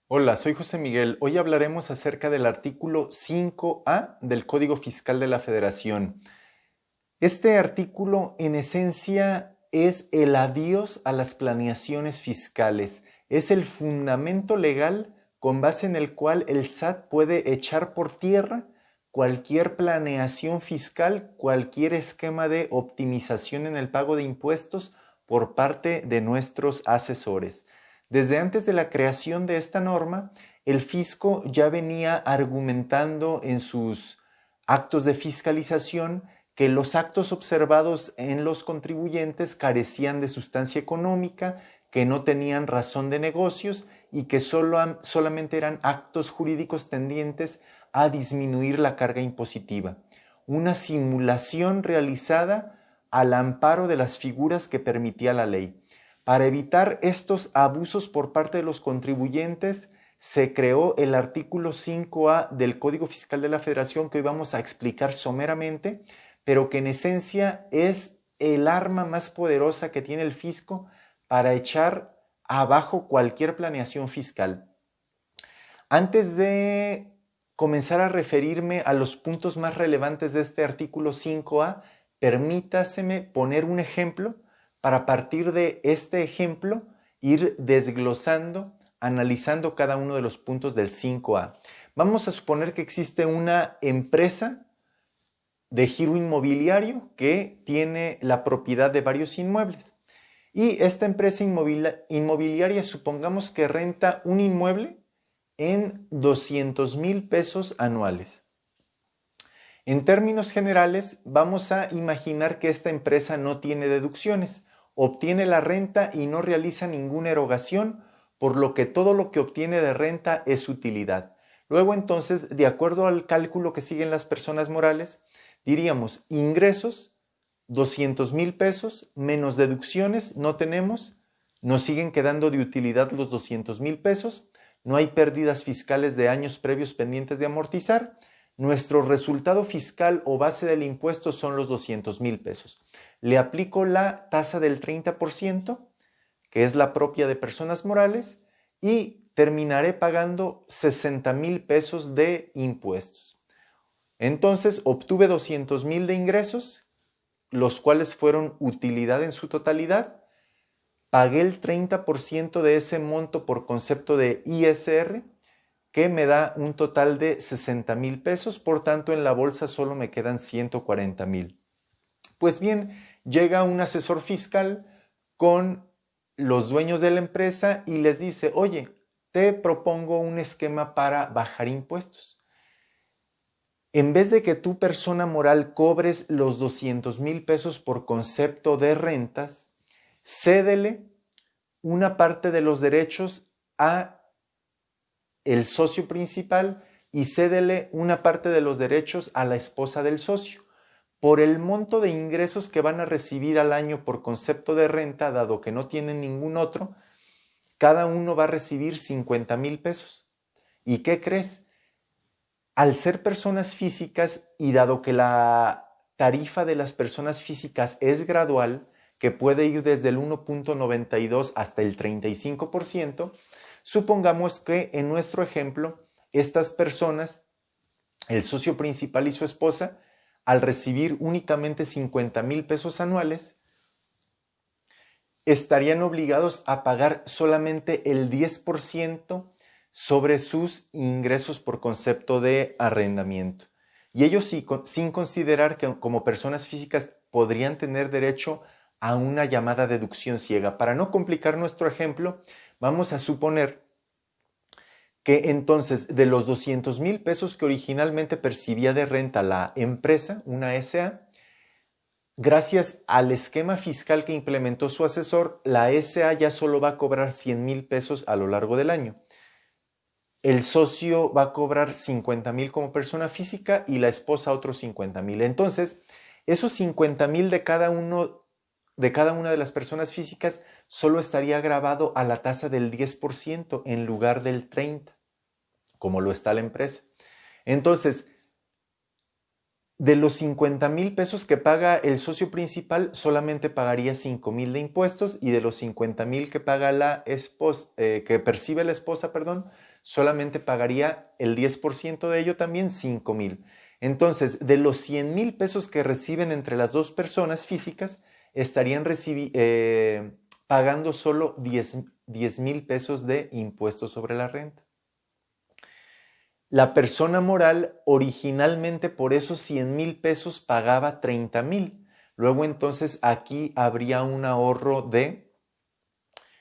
Hola, soy José Miguel. Hoy hablaremos acerca del artículo 5A del Código Fiscal de la Federación. Este artículo, en esencia, es el adiós a las planeaciones fiscales. Es el fundamento legal con base en el cual el SAT puede echar por tierra cualquier planeación fiscal, cualquier esquema de optimización en el pago de impuestos por parte de nuestros asesores. Desde antes de la creación de esta norma, el fisco ya venía argumentando en sus actos de fiscalización que los actos observados en los contribuyentes carecían de sustancia económica, que no tenían razón de negocios y que solamente eran actos jurídicos tendientes a disminuir la carga impositiva. Una simulación realizada al amparo de las figuras que permitía la ley. Para evitar estos abusos por parte de los contribuyentes, se creó el artículo 5A del Código Fiscal de la Federación que hoy vamos a explicar someramente, pero que en esencia es el arma más poderosa que tiene el fisco para echar abajo cualquier planeación fiscal. Antes de comenzar a referirme a los puntos más relevantes de este artículo 5A, permítaseme poner un ejemplo para a partir de este ejemplo ir desglosando, analizando cada uno de los puntos del 5A. Vamos a suponer que existe una empresa de giro inmobiliario que tiene la propiedad de varios inmuebles. Y esta empresa inmobiliaria, supongamos que renta un inmueble en 200,000 pesos anuales. En términos generales, vamos a imaginar que esta empresa no tiene deducciones, obtiene la renta y no realiza ninguna erogación, por lo que todo lo que obtiene de renta es utilidad. Luego entonces, de acuerdo al cálculo que siguen las personas morales, diríamos ingresos, 200,000 pesos, menos deducciones, no tenemos, nos siguen quedando de utilidad los 200,000 pesos, no hay pérdidas fiscales de años previos pendientes de amortizar, nuestro resultado fiscal o base del impuesto son los 200,000 pesos. Le aplico la tasa del 30%, que es la propia de personas morales, y terminaré pagando 60,000 pesos de impuestos. Entonces obtuve 200,000 de ingresos, los cuales fueron utilidad en su totalidad. Pagué el 30% de ese monto por concepto de ISR, que me da un total de 60,000 pesos, por tanto en la bolsa solo me quedan 140,000. Pues bien, llega un asesor fiscal con los dueños de la empresa y les dice, oye, te propongo un esquema para bajar impuestos. En vez de que tu persona moral cobres los 200,000 pesos por concepto de rentas, cédele una parte de los derechos a el socio principal y cédele una parte de los derechos a la esposa del socio. Por el monto de ingresos que van a recibir al año por concepto de renta, dado que no tienen ningún otro, cada uno va a recibir 50,000 pesos. ¿Y qué crees? Al ser personas físicas y dado que la tarifa de las personas físicas es gradual, que puede ir desde el 1.92 hasta el 35%, supongamos que en nuestro ejemplo, estas personas, el socio principal y su esposa, al recibir únicamente 50,000 pesos anuales, estarían obligados a pagar solamente el 10% sobre sus ingresos por concepto de arrendamiento. Y ellos sin considerar que como personas físicas podrían tener derecho a una llamada deducción ciega. Para no complicar nuestro ejemplo, vamos a suponer que entonces de los 200,000 pesos que originalmente percibía de renta la empresa, una SA, gracias al esquema fiscal que implementó su asesor, la SA ya solo va a cobrar 100,000 pesos a lo largo del año. El socio va a cobrar 50,000 como persona física y la esposa otros 50,000. Entonces, esos 50,000 de cada una de las personas físicas solo estaría grabado a la tasa del 10% en lugar del 30%, como lo está la empresa. Entonces, De los 50,000 pesos que paga el socio principal, solamente pagaría 5,000 de impuestos, y de los 50,000 que paga la esposa, que percibe la esposa, perdón, solamente pagaría el 10% de ello, también 5,000. Entonces, de los 100,000 pesos que reciben entre las dos personas físicas, estarían pagando solo 10,000 pesos de impuestos sobre la renta. La persona moral originalmente por esos 100,000 pesos pagaba 30,000. Luego entonces aquí habría un ahorro de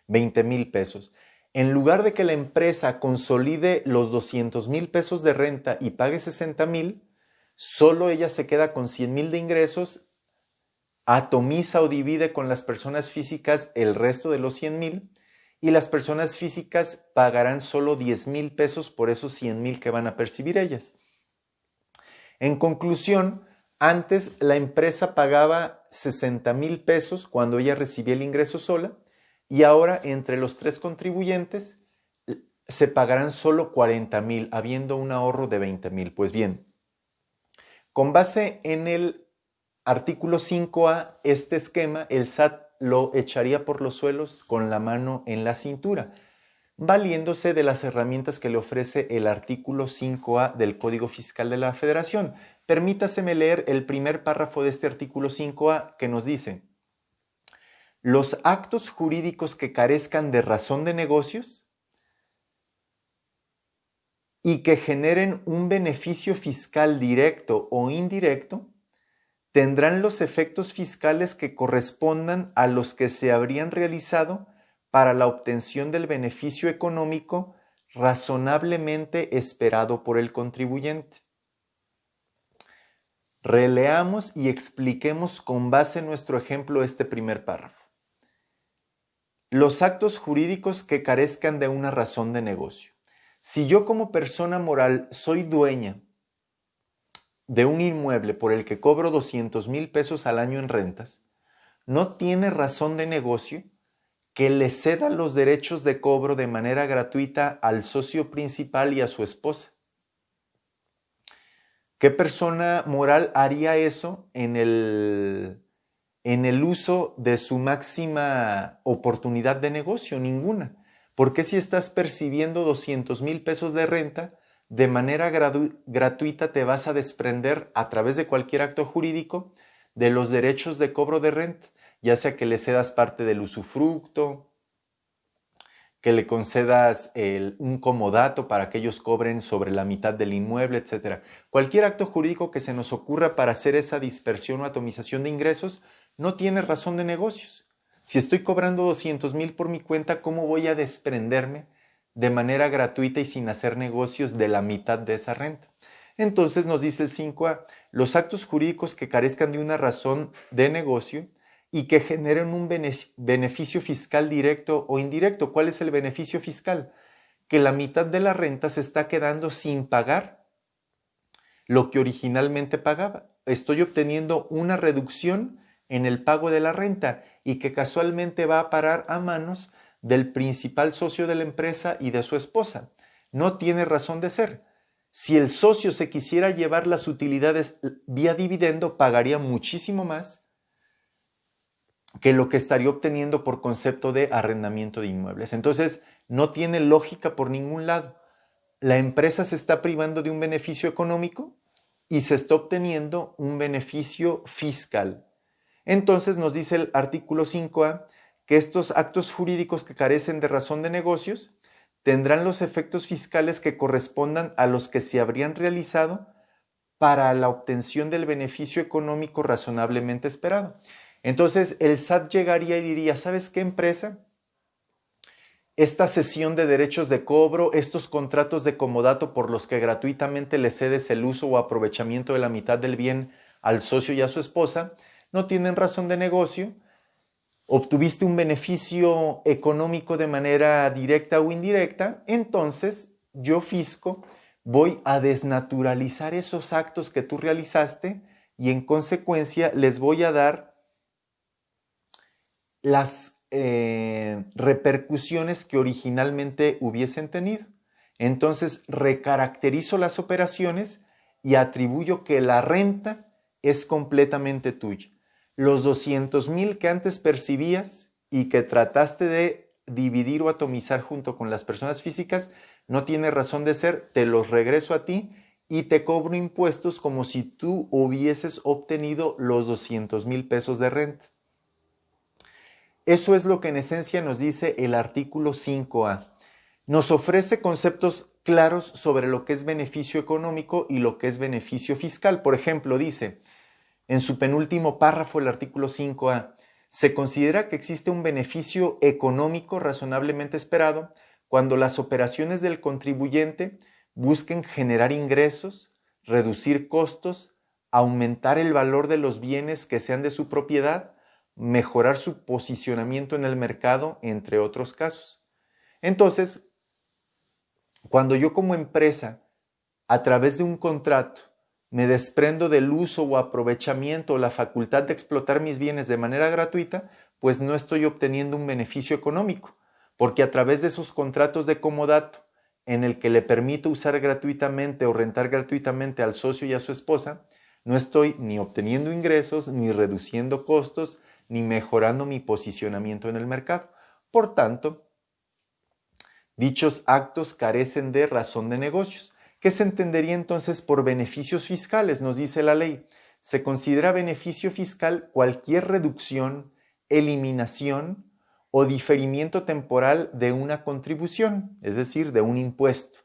20,000 pesos. En lugar de que la empresa consolide los 200,000 pesos de renta y pague 60,000, solo ella se queda con 100,000 de ingresos, atomiza o divide con las personas físicas el resto de los 100,000, y las personas físicas pagarán solo 10,000 pesos por esos 100,000 que van a percibir ellas. En conclusión, antes la empresa pagaba 60,000 pesos cuando ella recibía el ingreso sola, y ahora entre los tres contribuyentes se pagarán solo 40,000, habiendo un ahorro de 20,000. Pues bien, con base en el artículo 5A, este esquema, el SAT lo echaría por los suelos con la mano en la cintura, valiéndose de las herramientas que le ofrece el artículo 5A del Código Fiscal de la Federación. Permítaseme leer el primer párrafo de este artículo 5A, que nos dice: los actos jurídicos que carezcan de razón de negocios y que generen un beneficio fiscal directo o indirecto tendrán los efectos fiscales que correspondan a los que se habrían realizado para la obtención del beneficio económico razonablemente esperado por el contribuyente. Releamos y expliquemos con base en nuestro ejemplo este primer párrafo. Los actos jurídicos que carezcan de una razón de negocio. Si yo como persona moral soy dueña de un inmueble por el que cobro 200,000 pesos al año en rentas, no tiene razón de negocio que le ceda los derechos de cobro de manera gratuita al socio principal y a su esposa. ¿Qué persona moral haría eso en el uso de su máxima oportunidad de negocio? Ninguna. ¿Por qué si estás percibiendo 200,000 pesos de renta, de manera gratuita te vas a desprender a través de cualquier acto jurídico de los derechos de cobro de renta, ya sea que le cedas parte del usufructo, que le concedas un comodato para que ellos cobren sobre la mitad del inmueble, etc.? Cualquier acto jurídico que se nos ocurra para hacer esa dispersión o atomización de ingresos no tiene razón de negocios. Si estoy cobrando 200,000 por mi cuenta, ¿cómo voy a desprenderme de manera gratuita y sin hacer negocios de la mitad de esa renta? Entonces nos dice el 5A, los actos jurídicos que carezcan de una razón de negocio y que generen un beneficio fiscal directo o indirecto. ¿Cuál es el beneficio fiscal? Que la mitad de la renta se está quedando sin pagar lo que originalmente pagaba. Estoy obteniendo una reducción en el pago de la renta y que casualmente va a parar a manos del principal socio de la empresa y de su esposa. No tiene razón de ser. Si el socio se quisiera llevar las utilidades vía dividendo, pagaría muchísimo más que lo que estaría obteniendo por concepto de arrendamiento de inmuebles. Entonces, no tiene lógica por ningún lado. La empresa se está privando de un beneficio económico y se está obteniendo un beneficio fiscal. Entonces, nos dice el artículo 5A que estos actos jurídicos que carecen de razón de negocios tendrán los efectos fiscales que correspondan a los que se habrían realizado para la obtención del beneficio económico razonablemente esperado. Entonces, el SAT llegaría y diría, ¿sabes qué, empresa? Esta cesión de derechos de cobro, estos contratos de comodato por los que gratuitamente le cedes el uso o aprovechamiento de la mitad del bien al socio y a su esposa, no tienen razón de negocio. Obtuviste un beneficio económico de manera directa o indirecta, entonces yo, fisco, voy a desnaturalizar esos actos que tú realizaste y en consecuencia les voy a dar las repercusiones que originalmente hubiesen tenido. Entonces recaracterizo las operaciones y atribuyo que la renta es completamente tuya. Los 200,000 que antes percibías y que trataste de dividir o atomizar junto con las personas físicas, no tiene razón de ser, te los regreso a ti y te cobro impuestos como si tú hubieses obtenido los 200,000 pesos de renta. Eso es lo que en esencia nos dice el artículo 5A. Nos ofrece conceptos claros sobre lo que es beneficio económico y lo que es beneficio fiscal. Por ejemplo, dice en su penúltimo párrafo el artículo 5A, se considera que existe un beneficio económico razonablemente esperado cuando las operaciones del contribuyente busquen generar ingresos, reducir costos, aumentar el valor de los bienes que sean de su propiedad, mejorar su posicionamiento en el mercado, entre otros casos. Entonces, cuando yo como empresa, a través de un contrato, me desprendo del uso o aprovechamiento o la facultad de explotar mis bienes de manera gratuita, pues no estoy obteniendo un beneficio económico, porque a través de esos contratos de comodato, en el que le permito usar gratuitamente o rentar gratuitamente al socio y a su esposa, no estoy ni obteniendo ingresos, ni reduciendo costos, ni mejorando mi posicionamiento en el mercado. Por tanto, dichos actos carecen de razón de negocios. ¿Qué se entendería entonces por beneficios fiscales? Nos dice la ley. Se considera beneficio fiscal cualquier reducción, eliminación o diferimiento temporal de una contribución, es decir, de un impuesto.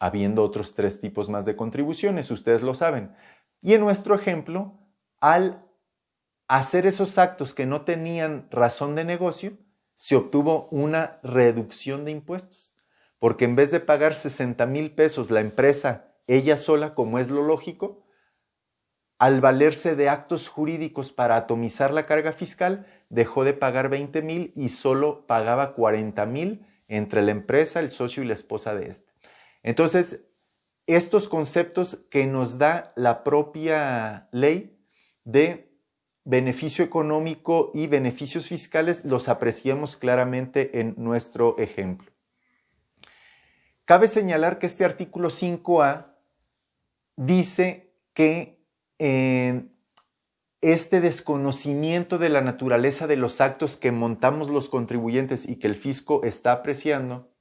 Habiendo otros 3 tipos más de contribuciones, ustedes lo saben. Y en nuestro ejemplo, al hacer esos actos que no tenían razón de negocio, se obtuvo una reducción de impuestos. Porque en vez de pagar 60,000 pesos la empresa, ella sola, como es lo lógico, al valerse de actos jurídicos para atomizar la carga fiscal, dejó de pagar 20,000 y solo pagaba 40,000 entre la empresa, el socio y la esposa de este. Entonces, estos conceptos que nos da la propia ley de beneficio económico y beneficios fiscales los apreciamos claramente en nuestro ejemplo. Cabe señalar que este artículo 5A dice que este desconocimiento de la naturaleza de los actos que montamos los contribuyentes y que el fisco está apreciando,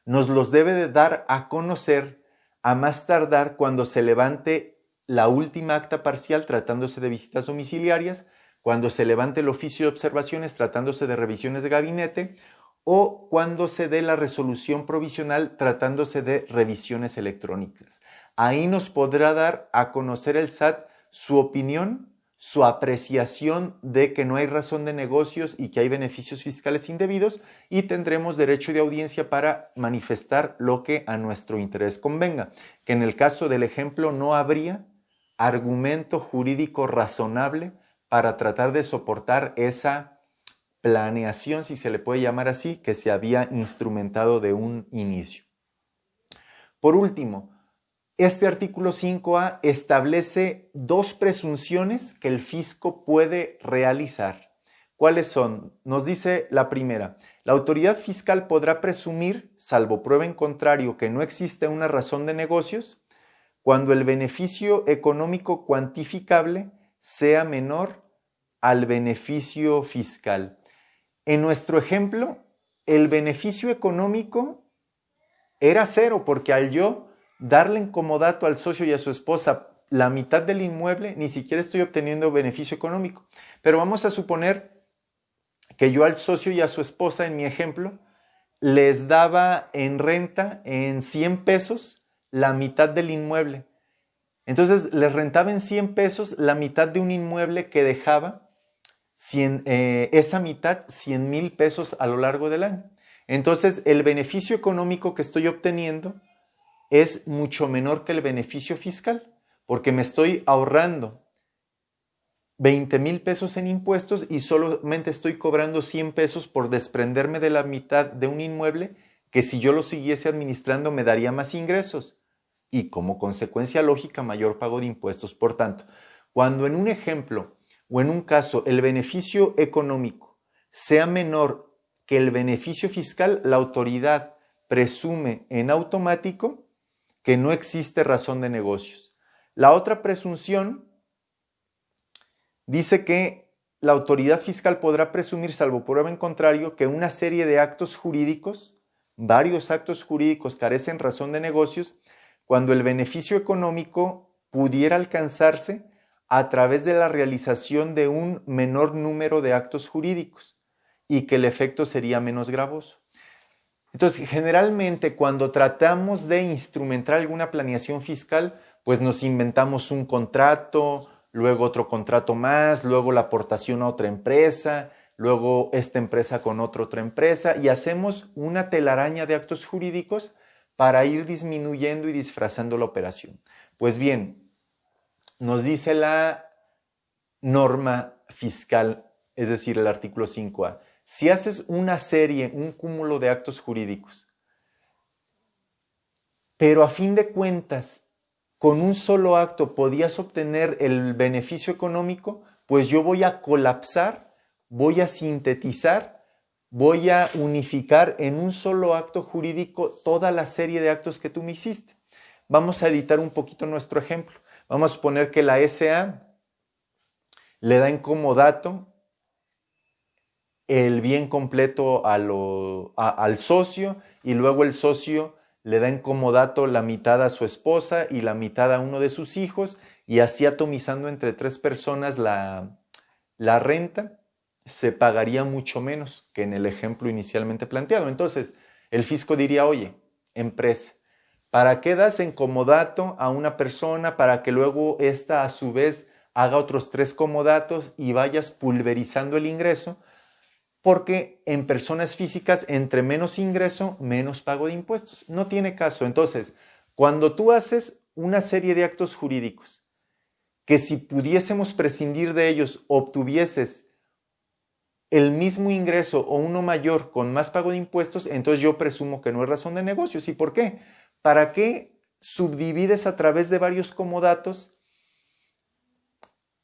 nos los debe de dar a conocer a más tardar cuando se levante la última acta parcial tratándose de visitas domiciliarias, cuando se levante el oficio de observaciones tratándose de revisiones de gabinete o cuando se dé la resolución provisional tratándose de revisiones electrónicas. Ahí nos podrá dar a conocer el SAT su opinión, su apreciación de que no hay razón de negocios y que hay beneficios fiscales indebidos y tendremos derecho de audiencia para manifestar lo que a nuestro interés convenga, que en el caso del ejemplo no habría argumento jurídico razonable para tratar de soportar esa planeación, si se le puede llamar así, que se había instrumentado de un inicio. Por último, este artículo 5A establece 2 presunciones que el fisco puede realizar. ¿Cuáles son? Nos dice la primera, la autoridad fiscal podrá presumir, salvo prueba en contrario, que no existe una razón de negocios, cuando el beneficio económico cuantificable sea menor al beneficio fiscal. En nuestro ejemplo, el beneficio económico era 0, porque al yo darle en comodato al socio y a su esposa la mitad del inmueble, ni siquiera estoy obteniendo beneficio económico. Pero vamos a suponer que yo al socio y a su esposa, en mi ejemplo, les daba en renta en 100 pesos la mitad del inmueble. Entonces les rentaba en 100 pesos la mitad de un inmueble que dejaba esa mitad 100,000 pesos a lo largo del año. Entonces el beneficio económico que estoy obteniendo es mucho menor que el beneficio fiscal, porque me estoy ahorrando 20,000 pesos en impuestos y solamente estoy cobrando 100 pesos por desprenderme de la mitad de un inmueble que si yo lo siguiese administrando me daría más ingresos y como consecuencia lógica mayor pago de impuestos. Por tanto, cuando en un ejemplo o en un caso el beneficio económico sea menor que el beneficio fiscal, la autoridad presume en automático que no existe razón de negocios. La otra presunción dice que la autoridad fiscal podrá presumir, salvo prueba en contrario, que una serie de actos jurídicos, varios actos jurídicos carecen razón de negocios cuando el beneficio económico pudiera alcanzarse a través de la realización de un menor número de actos jurídicos y que el efecto sería menos gravoso. Entonces, generalmente cuando tratamos de instrumentar alguna planeación fiscal, pues nos inventamos un contrato, luego otro contrato más, luego la aportación a otra empresa, luego esta empresa con otra empresa y hacemos una telaraña de actos jurídicos para ir disminuyendo y disfrazando la operación. Pues bien, nos dice la norma fiscal, es decir, el artículo 5A, si haces una serie, un cúmulo de actos jurídicos, pero a fin de cuentas, con un solo acto podías obtener el beneficio económico, pues yo voy a colapsar, voy a sintetizar, voy a unificar en un solo acto jurídico toda la serie de actos que tú me hiciste. Vamos a editar un poquito nuestro ejemplo. Vamos a suponer que la SA le da en comodato el bien completo al socio y luego el socio le da en comodato la mitad a su esposa y la mitad a uno de sus hijos y así atomizando entre 3 personas la renta se pagaría mucho menos que en el ejemplo inicialmente planteado. Entonces, el fisco diría, oye, empresa, ¿para qué das en comodato a una persona para que luego ésta a su vez haga otros 3 comodatos y vayas pulverizando el ingreso? Porque en personas físicas, entre menos ingreso, menos pago de impuestos. No tiene caso. Entonces, cuando tú haces una serie de actos jurídicos que si pudiésemos prescindir de ellos, obtuvieses el mismo ingreso o uno mayor con más pago de impuestos, entonces yo presumo que no es razón de negocios. ¿Y por qué? ¿Para qué subdivides a través de varios comodatos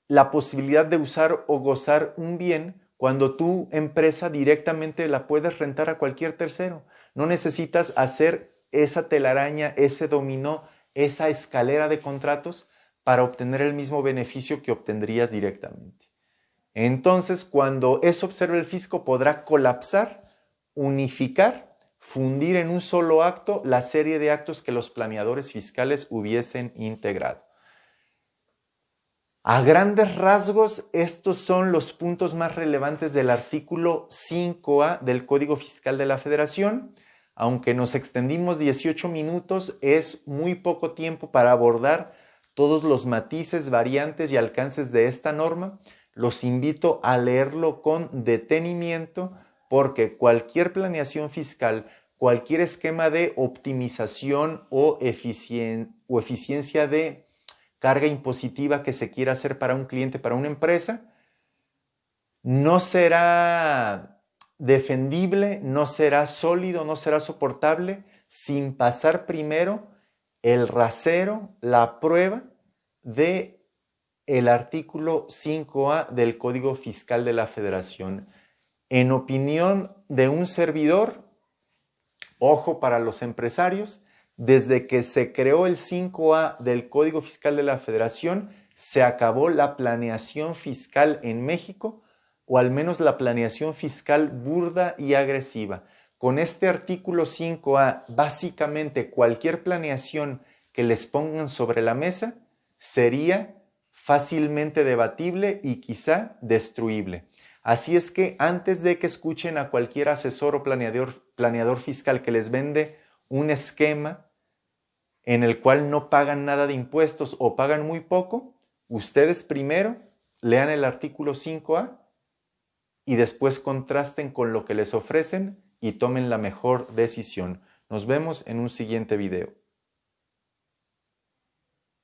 la posibilidad de usar o gozar un bien cuando tu empresa directamente la puedes rentar a cualquier tercero? No necesitas hacer esa telaraña, ese dominó, esa escalera de contratos para obtener el mismo beneficio que obtendrías directamente. Entonces, cuando eso observe el fisco, podrá colapsar, unificar, fundir en un solo acto la serie de actos que los planeadores fiscales hubiesen integrado. A grandes rasgos, estos son los puntos más relevantes del artículo 5A del Código Fiscal de la Federación. Aunque nos extendimos 18 minutos, es muy poco tiempo para abordar todos los matices, variantes y alcances de esta norma. Los invito a leerlo con detenimiento porque cualquier planeación fiscal, cualquier esquema de optimización o eficiencia de carga impositiva que se quiera hacer para un cliente, para una empresa, no será defendible, no será sólido, no será soportable sin pasar primero el rasero, la prueba de el artículo 5A del Código Fiscal de la Federación. En opinión de un servidor, ojo para los empresarios, desde que se creó el 5A del Código Fiscal de la Federación, se acabó la planeación fiscal en México, o al menos la planeación fiscal burda y agresiva. Con este artículo 5A, básicamente cualquier planeación que les pongan sobre la mesa sería fácilmente debatible y quizá destruible. Así es que antes de que escuchen a cualquier asesor o planeador fiscal que les vende un esquema en el cual no pagan nada de impuestos o pagan muy poco, ustedes primero lean el artículo 5A y después contrasten con lo que les ofrecen y tomen la mejor decisión. Nos vemos en un siguiente video.